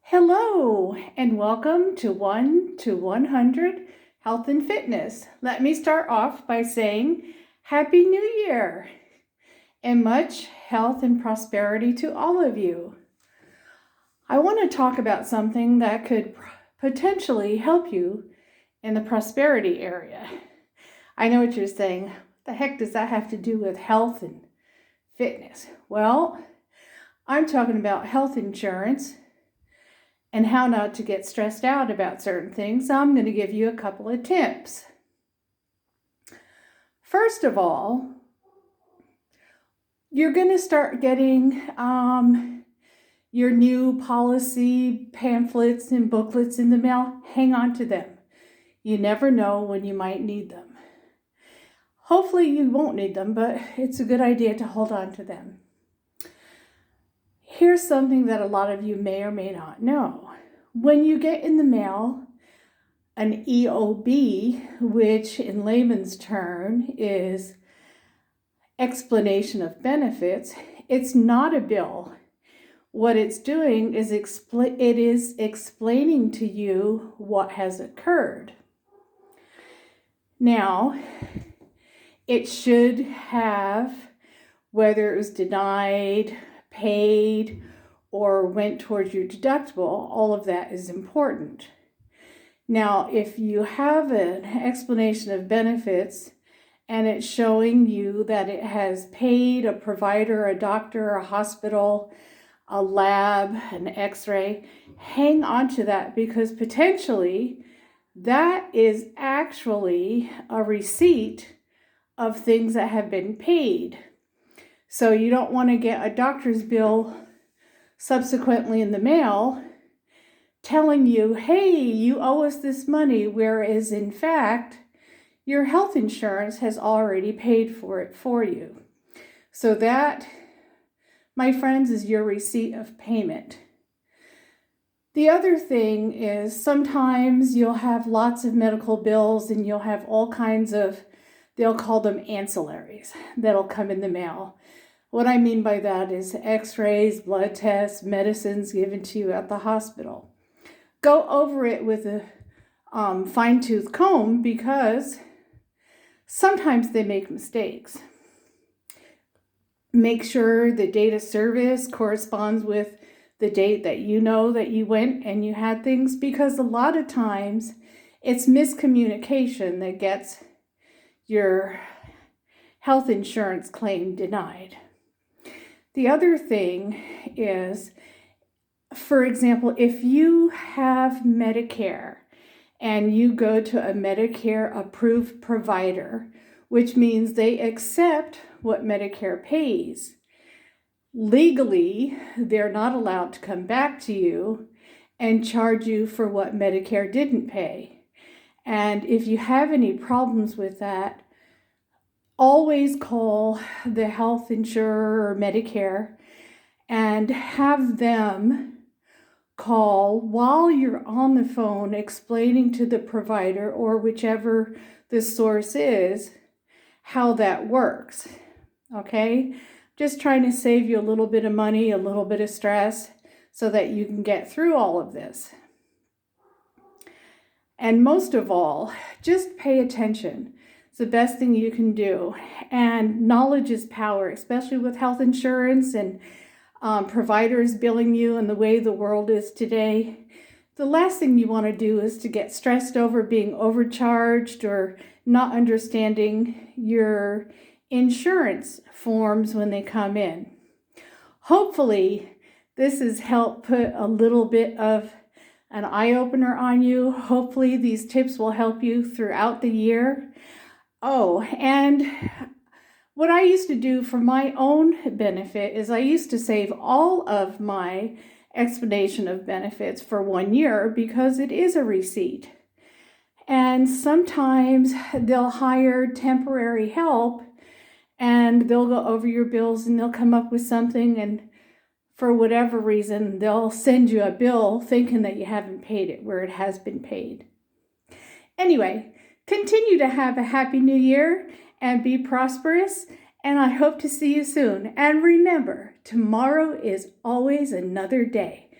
Hello and welcome to 1 to 100 Health and Fitness. Let me start off by saying Happy New Year and much health and prosperity to all of you. I want to talk about something that could potentially help you in the prosperity area. I know what you're saying. What the heck does that have to do with health and fitness? Well, I'm talking about health insurance and how not to get stressed out about certain things. I'm going to give you a couple of tips. First of all, you're going to start getting your new policy pamphlets and booklets in the mail. Hang on to them. You never know when you might need them. Hopefully you won't need them, but it's a good idea to hold on to them. Here's something that a lot of you may or may not know. When you get in the mail an EOB, which in layman's term is explanation of benefits, it's not a bill. What it's doing is it is explaining to you what has occurred. Now, it should have whether it was denied, paid, or went towards your deductible. All of that is important. Now, if you have an explanation of benefits and it's showing you that it has paid a provider, a doctor, a hospital, a lab, an x-ray, hang on to that, because potentially that is actually a receipt of things that have been paid. So you don't want to get a doctor's bill subsequently in the mail telling you, hey, you owe us this money, whereas in fact, your health insurance has already paid for it for you. So that, my friends, is your receipt of payment. The other thing is sometimes you'll have lots of medical bills and you'll have all kinds of, they'll call them ancillaries, that'll come in the mail. What I mean by that is x-rays, blood tests, medicines given to you at the hospital. Go over it with a fine-tooth comb, because sometimes they make mistakes. Make sure the date of service corresponds with the date that you know that you went and you had things, because a lot of times it's miscommunication that gets your health insurance claim denied. The other thing is, for example, if you have Medicare and you go to a Medicare approved provider, which means they accept what Medicare pays, legally, they're not allowed to come back to you and charge you for what Medicare didn't pay. And if you have any problems with that, always call the health insurer or Medicare and have them call while you're on the phone explaining to the provider or whichever the source is how that works. Okay? Just trying to save you a little bit of money, a little bit of stress, so that you can get through all of this. And most of all, just pay attention. It's the best thing you can do. And knowledge is power, especially with health insurance and providers billing you and the way the world is today. The last thing you want to do is to get stressed over being overcharged or not understanding your insurance forms when they come in. Hopefully, this has helped put a little bit of an eye-opener on you. Hopefully, these tips will help you throughout the year. Oh, and what I used to do for my own benefit is I used to save all of my explanation of benefits for 1 year, because it is a receipt. And sometimes they'll hire temporary help and they'll go over your bills and they'll come up with something, and for whatever reason, they'll send you a bill thinking that you haven't paid it where it has been paid. Anyway, continue to have a happy new year and be prosperous, and I hope to see you soon. And remember, tomorrow is always another day.